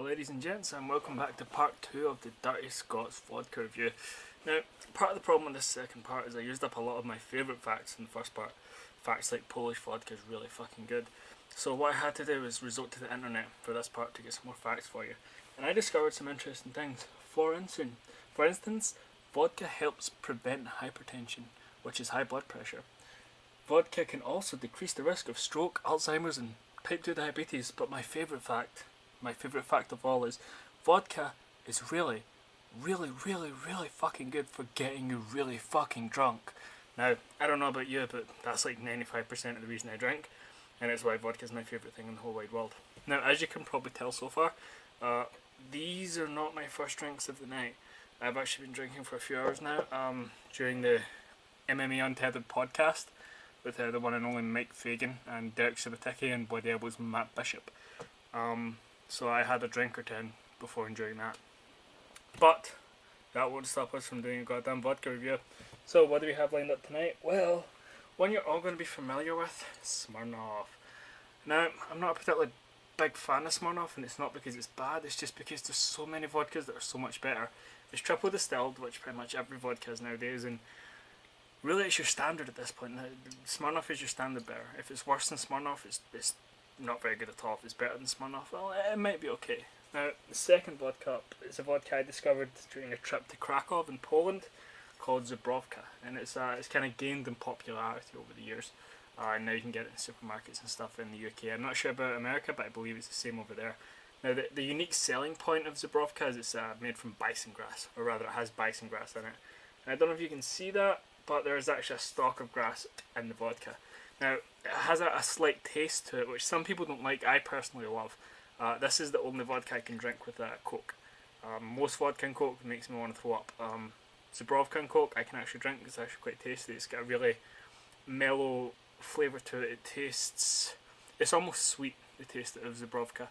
ladies and gents, and welcome back to part 2 of the Dirty Scots vodka review. Now, part of the problem with this second part is I used up a lot of my favourite facts in the first part. Facts like Polish vodka is really fucking good. So what I had to do was resort to the internet for this part to get some more facts for you. And I discovered some interesting things. For instance, vodka helps prevent hypertension, which is high blood pressure. Vodka can also decrease the risk of stroke, Alzheimer's and type 2 diabetes, but my favourite fact of all is vodka is really fucking good for getting you really fucking drunk. Now, I don't know about you, but that's like 95% of the reason I drink, and it's why vodka is my favourite thing in the whole wide world. Now, as you can probably tell so far, these are not my first drinks of the night. I've actually been drinking for a few hours now, during the MMA Untethered podcast with the one and only Mike Fagan and Derek Suboticki and Bloody Elbows Matt Bishop. So I had a drink or 10 before enjoying that. But that won't stop us from doing a goddamn vodka review. So what do we have lined up tonight? Well, one you're all going to be familiar with, Smirnoff. Now, I'm not a particularly big fan of Smirnoff, and it's not because it's bad, it's just because there's so many vodkas that are so much better. It's triple distilled, which pretty much every vodka is nowadays, and really it's your standard at this point. Now, Smirnoff is your standard bearer. If it's worse than Smirnoff, it's not very good at all. If it's better than Smirnoff, well, it might be okay. Now, the second vodka up is a vodka I discovered during a trip to Krakow in Poland called Zubrowka, and it's kind of gained in popularity over the years. And now you can get it in supermarkets and stuff in the UK. I'm not sure about America, but I believe it's the same over there. Now, the unique selling point of Zubrowka is it's made from bison grass, or rather it has bison grass in it. And I don't know if you can see that, but there is actually a stalk of grass in the vodka. Now, it has a slight taste to it, which some people don't like. I personally love. This is the only vodka I can drink with Coke. Most vodka and Coke makes me want to throw up. Zubrowka and Coke I can actually drink. It's actually quite tasty. It's got a really mellow flavour to it. It's almost sweet, the taste of Zubrowka.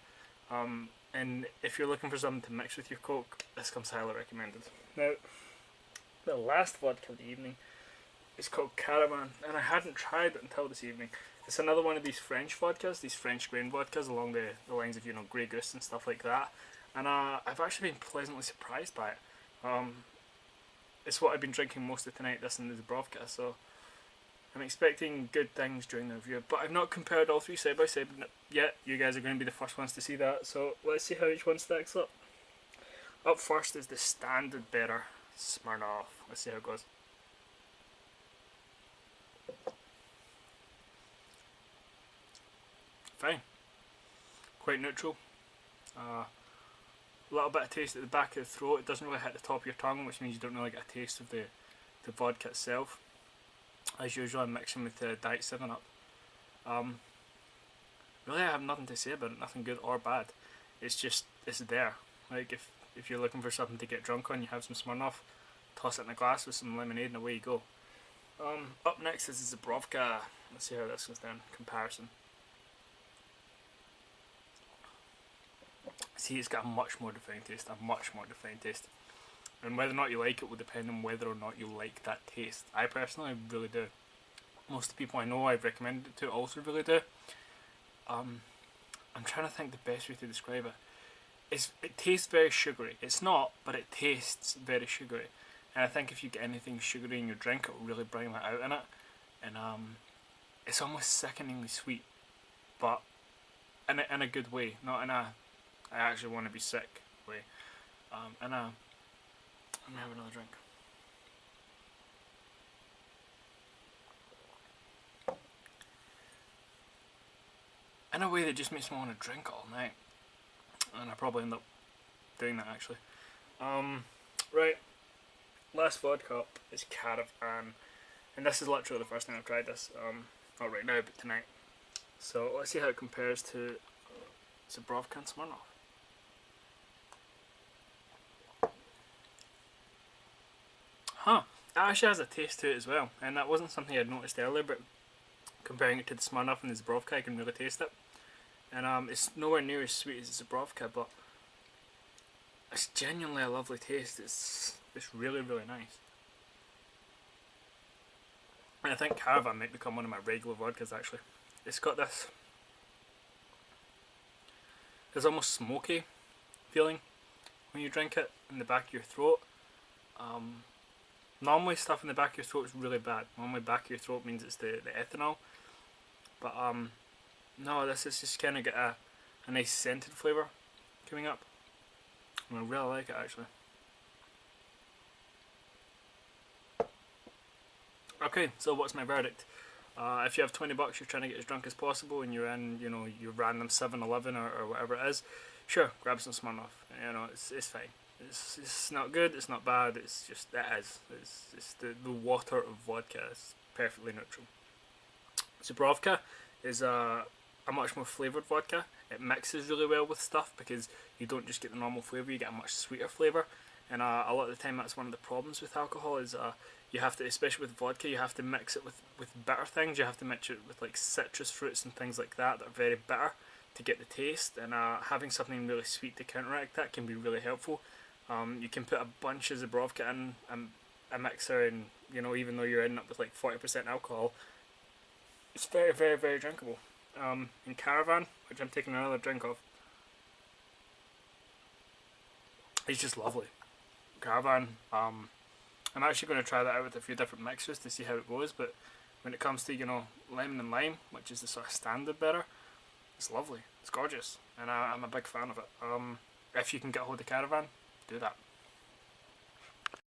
And if you're looking for something to mix with your Coke, this comes highly recommended. Now, the last vodka of the evening is called Karavan, and I hadn't tried it until this evening. It's another one of these French vodkas, these French grain vodkas along the lines of, Grey Goose and stuff like that. And I've actually been pleasantly surprised by it. It's what I've been drinking most of tonight, this and the Zubrowka, so I'm expecting good things during the review. But I've not compared all three side by side yet. You guys are going to be the first ones to see that, so let's see how each one stacks up. Up first is the standard bearer, Smirnoff. Let's see how it goes. Fine. Quite neutral. A little bit of taste at the back of the throat. It doesn't really hit the top of your tongue, which means you don't really get a taste of the vodka itself. As usual, I'm mixing with the Diet 7-Up. Really, I have nothing to say about it. Nothing good or bad. It's there. Like, if you're looking for something to get drunk on, you have some Smirnoff, toss it in a glass with some lemonade, and away you go. Up next is the Zubrowka. Let's see how this goes down. Comparison. See, it's got a much more defined taste. And whether or not you like it will depend on whether or not you like that taste. I personally really do. Most of the people I know I've recommended it to also really do. I'm trying to think the best way to describe it. It tastes very sugary. It's not, but it tastes very sugary. And I think if you get anything sugary in your drink, it will really bring that out in it. And it's almost sickeningly sweet, but in a good way, not in a I actually want to be sick way. I'm gonna have another drink. In a way that just makes me want to drink all night, and I probably end up doing that actually. Right, last vodka up is Karavan, and this is literally the first time I've tried this. Not right now, but tonight. So let's see how it compares to Zubrowka and Smirnoff. It actually has a taste to it as well, and that wasn't something I'd noticed earlier, but comparing it to the Smirnoff and the Zubrowka, I can really taste it. And it's nowhere near as sweet as the Zubrowka, but it's genuinely a lovely taste. It's really nice. And I think Karavan might become one of my regular vodkas actually. It's got this, there's almost smoky feeling when you drink it in the back of your throat. Normally stuff in the back of your throat is really bad. Normally back of your throat means it's the ethanol. But no, this is just kind of got a nice scented flavour coming up. And I really like it actually. Okay, so what's my verdict? If you have $20, you're trying to get as drunk as possible, and you're in, you know, your random 7-Eleven or whatever it is, sure, grab some Smirnoff. You know, it's fine. It's not good, it's not bad, it's just, it is. It's the water of vodka. It's perfectly neutral. Zubrowka is a much more flavoured vodka. It mixes really well with stuff because you don't just get the normal flavour, you get a much sweeter flavour. And a lot of the time that's one of the problems with alcohol is you have to, especially with vodka, you have to mix it with bitter things. You have to mix it with like citrus fruits and things like that are very bitter to get the taste. And having something really sweet to counteract that can be really helpful. You can put a bunch of Zubrowka in a mixer, and you know, even though you're ending up with like 40% alcohol, it's very, very, very drinkable. In Karavan, which I'm taking another drink of, it's just lovely. Karavan, I'm actually going to try that out with a few different mixers to see how it goes, but when it comes to, you know, lemon and lime, which is the sort of standard bitter, it's lovely, it's gorgeous, and I'm a big fan of it. If you can get hold of Karavan, do that.